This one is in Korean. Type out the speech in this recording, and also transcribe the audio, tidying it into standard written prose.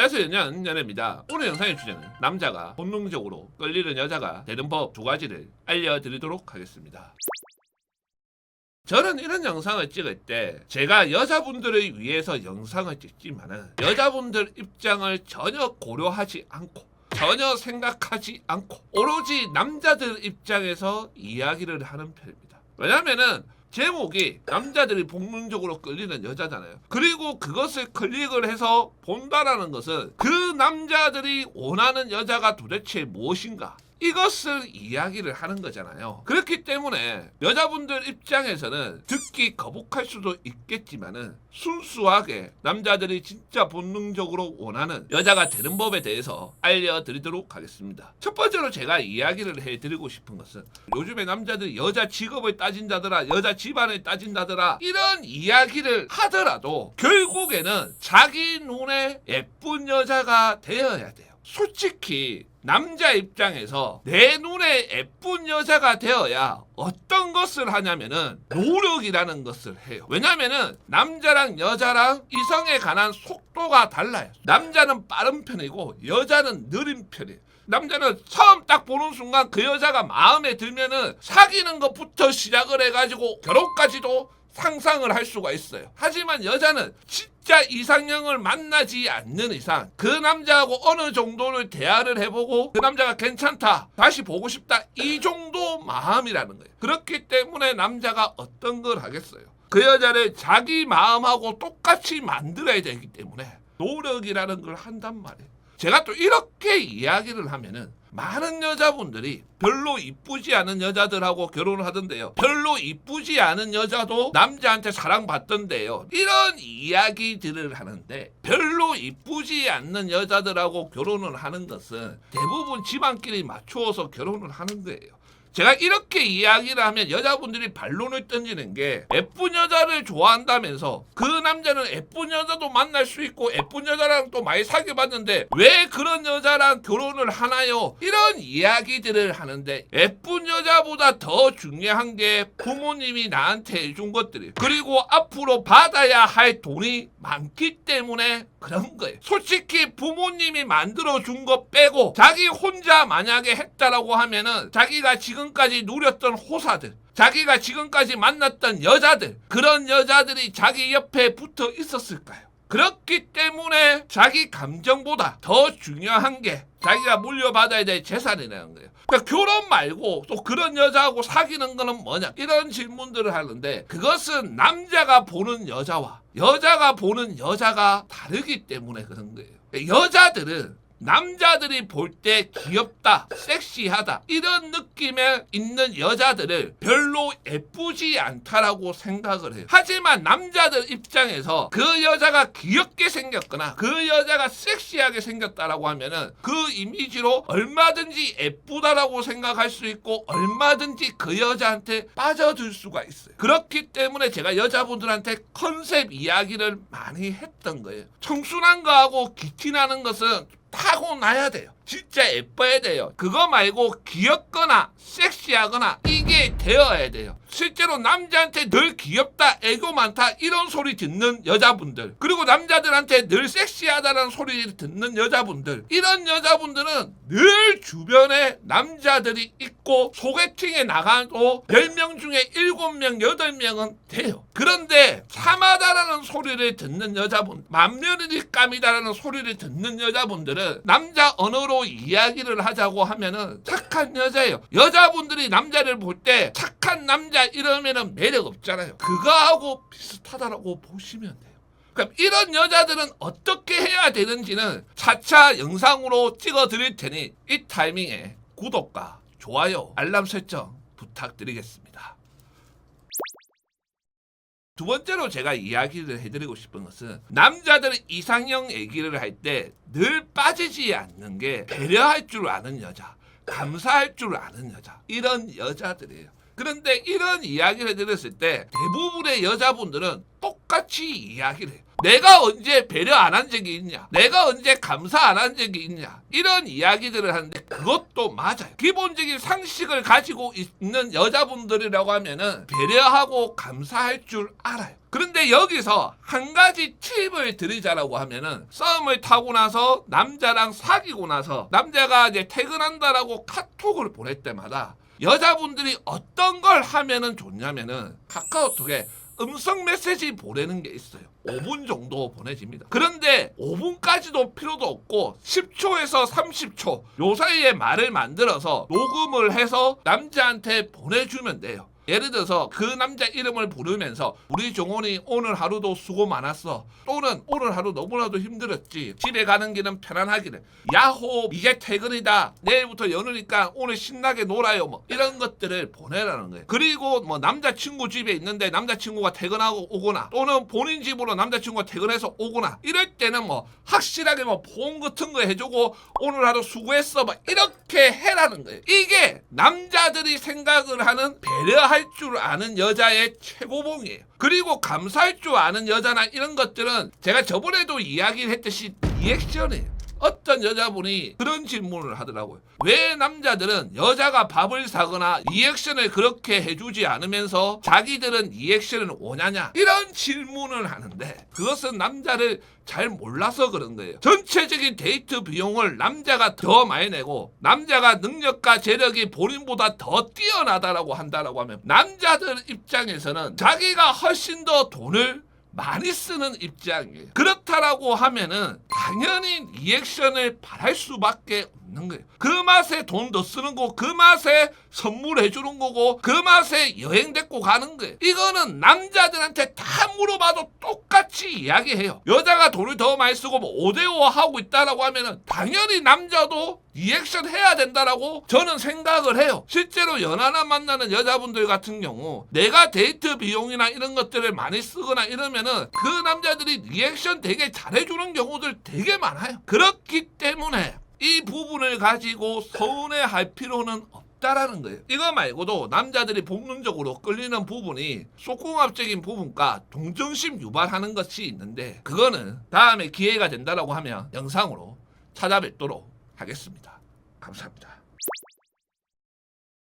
안녕하세요, 연예입니다. 오늘 영상의 주제는 남자가 본능적으로 끌리는 여자가 되는 법 2가지를 알려드리도록 하겠습니다. 저는 이런 영상을 찍을 때 제가 여자분들을 위해서 영상을 찍지만은 여자분들 입장을 전혀 고려하지 않고 전혀 생각하지 않고 오로지 남자들 입장에서 이야기를 하는 편입니다. 왜냐면은 제목이 남자들이 본능적으로 끌리는 여자잖아요. 그리고 그것을 클릭을 해서 본다라는 것은 그 남자들이 원하는 여자가 도대체 무엇인가, 이것을 이야기를 하는 거잖아요. 그렇기 때문에 여자분들 입장에서는 듣기 거북할 수도 있겠지만은 순수하게 남자들이 진짜 본능적으로 원하는 여자가 되는 법에 대해서 알려드리도록 하겠습니다. 첫 번째로 제가 이야기를 해드리고 싶은 것은 요즘에 남자들이 여자 직업을 따진다더라, 여자 집안을 따진다더라, 이런 이야기를 하더라도 결국에는 자기 눈에 예쁜 여자가 되어야 돼요. 솔직히 남자 입장에서 내 눈에 예쁜 여자가 되어야 어떤 것을 하냐면은 노력이라는 것을 해요. 왜냐면은 남자랑 여자랑 이성에 관한 속도가 달라요. 남자는 빠른 편이고 여자는 느린 편이에요. 남자는 처음 딱 보는 순간 그 여자가 마음에 들면은 사귀는 것부터 시작을 해가지고 결혼까지도 상상을 할 수가 있어요. 하지만 여자는 진짜 이상형을 만나지 않는 이상 그 남자하고 어느 정도를 대화를 해보고 그 남자가 괜찮다, 다시 보고 싶다, 이 정도 마음이라는 거예요. 그렇기 때문에 남자가 어떤 걸 하겠어요? 그 여자를 자기 마음하고 똑같이 만들어야 되기 때문에 노력이라는 걸 한단 말이에요. 제가 또 이렇게 이야기를 하면은 많은 여자분들이 별로 이쁘지 않은 여자들하고 결혼을 하던데요. 별로 이쁘지 않은 여자도 남자한테 사랑받던데요. 이런 이야기들을 하는데 별로 이쁘지 않는 여자들하고 결혼을 하는 것은 대부분 집안끼리 맞추어서 결혼을 하는 거예요. 제가 이렇게 이야기를 하면 여자분들이 반론을 던지는 게 예쁜 여자를 좋아한다면서 그 남자는 예쁜 여자도 만날 수 있고 예쁜 여자랑 또 많이 사귀어봤는데 왜 그런 여자랑 결혼을 하나요? 이런 이야기들을 하는데 예쁜 여자보다 더 중요한 게 부모님이 나한테 해준 것들이에요. 그리고 앞으로 받아야 할 돈이 많기 때문에 그런 거예요. 솔직히 부모님이 만들어준 거 빼고 자기 혼자 만약에 했다라고 하면은 자기가 지금까지 누렸던 호사들, 자기가 지금까지 만났던 여자들, 그런 여자들이 자기 옆에 붙어 있었을까요? 그렇기 때문에 자기 감정보다 더 중요한 게 자기가 물려받아야 될 재산이라는 거예요. 그러니까 결혼 말고 또 그런 여자하고 사귀는 거는 뭐냐, 이런 질문들을 하는데 그것은 남자가 보는 여자와 여자가 보는 여자가 다르기 때문에 그런 거예요. 여자들은 남자들이 볼 때 귀엽다, 섹시하다, 이런 느낌에 있는 여자들을 별로 예쁘지 않다라고 생각을 해요. 하지만 남자들 입장에서 그 여자가 귀엽게 생겼거나 그 여자가 섹시하게 생겼다라고 하면은 그 이미지로 얼마든지 예쁘다라고 생각할 수 있고 얼마든지 그 여자한테 빠져들 수가 있어요. 그렇기 때문에 제가 여자분들한테 컨셉 이야기를 많이 했던 거예요. 청순한 거하고 기티나는 것은 타고나야 돼요. 진짜 예뻐야 돼요. 그거 말고 귀엽거나 섹시하거나 이게 되어야 돼요. 실제로 남자한테 늘 귀엽다, 애교 많다 이런 소리 듣는 여자분들, 그리고 남자들한테 늘 섹시하다는 소리를 듣는 여자분들, 이런 여자분들은 늘 주변에 남자들이 있고 소개팅에 나가도 10명 중에 7명, 8명은 돼요. 그런데 참하다라는 소리를 듣는 여자분, 맏며느리 감이다라는 소리를 듣는 여자분들은 남자 언어로 이야기를 하자고 하면은 착한 여자예요. 여자분들이 남자를 볼 때 착한 남자 이러면은 매력 없잖아요. 그거하고 비슷하다라고 보시면 돼요. 그럼 이런 여자들은 어떻게 해야 되는지는 차차 영상으로 찍어 드릴 테니 이 타이밍에 구독과 좋아요, 알람 설정 부탁드리겠습니다. 두 번째로 제가 이야기를 해드리고 싶은 것은 남자들이 이상형 얘기를 할 때 늘 빠지지 않는 게 배려할 줄 아는 여자, 감사할 줄 아는 여자, 이런 여자들이에요. 그런데 이런 이야기를 들었을 때 대부분의 여자분들은 똑같이 이야기를 해요. 내가 언제 배려 안 한 적이 있냐? 내가 언제 감사 안 한 적이 있냐? 이런 이야기들을 하는데 그것도 맞아요. 기본적인 상식을 가지고 있는 여자분들이라고 하면은 배려하고 감사할 줄 알아요. 그런데 여기서 한 가지 팁을 드리자라고 하면은 썸을 타고 나서 남자랑 사귀고 나서 남자가 이제 퇴근한다라고 카톡을 보낼 때마다 여자분들이 어떤 걸 하면은 좋냐면은 카카오톡에 음성 메시지 보내는 게 있어요. 5분 정도 보내집니다. 그런데 5분까지도 필요도 없고 10초에서 30초 요 사이에 말을 만들어서 녹음을 해서 남자한테 보내주면 돼요. 예를 들어서 그 남자 이름을 부르면서 우리 종원이 오늘 하루도 수고 많았어. 또는 오늘 하루 너무나도 힘들었지. 집에 가는 길은 편안하기를. 야호 이제 퇴근이다. 내일부터 연휴니까 오늘 신나게 놀아요. 뭐 이런 것들을 보내라는 거예요. 그리고 뭐 남자친구 집에 있는데 남자친구가 퇴근하고 오거나 또는 본인 집으로 남자친구가 퇴근해서 오거나 이럴 때는 뭐 확실하게 뭐 보험 같은 거 해주고 오늘 하루 수고했어. 뭐 이렇게 해라는 거예요. 이게 남자들이 생각을 하는 배려할 줄 아는 여자의 최고봉이에요. 그리고 감사할 줄 아는 여자나 이런 것들은 제가 저번에도 이야기를 했듯이 리액션이에요. 어떤 여자분이 그런 질문을 하더라고요. 왜 남자들은 여자가 밥을 사거나 리액션을 그렇게 해주지 않으면서 자기들은 리액션을 원하냐? 이런 질문을 하는데 그것은 남자를 잘 몰라서 그런 거예요. 전체적인 데이트 비용을 남자가 더 많이 내고 남자가 능력과 재력이 본인보다 더 뛰어나다라고 한다라고 하면 남자들 입장에서는 자기가 훨씬 더 돈을 많이 쓰는 입장이에요. 그렇다라고 하면은 당연히 리액션을 바랄 수밖에 없는 거예요. 그 맛에 돈 더 쓰는 거고 그 맛에 선물해 주는 거고 그 맛에 여행 데리고 가는 거예요. 이거는 남자들한테 다 물어봐도 똑같이 이야기해요. 여자가 돈을 더 많이 쓰고 뭐 5대5 하고 있다라고 하면은 당연히 남자도 리액션 해야 된다라고 저는 생각을 해요. 실제로 연하나 만나는 여자분들 같은 경우 내가 데이트 비용이나 이런 것들을 많이 쓰거나 이러면은 그 남자들이 리액션 되게 잘해주는 경우들 되게 많아요. 그렇기 때문에 이 부분을 가지고 서운해할 필요는 없다라는 거예요. 이거 말고도 남자들이 본능적으로 끌리는 부분이 속궁합적인 부분과 동정심 유발하는 것이 있는데 그거는 다음에 기회가 된다라고 하면 영상으로 찾아뵙도록 하겠습니다. 감사합니다.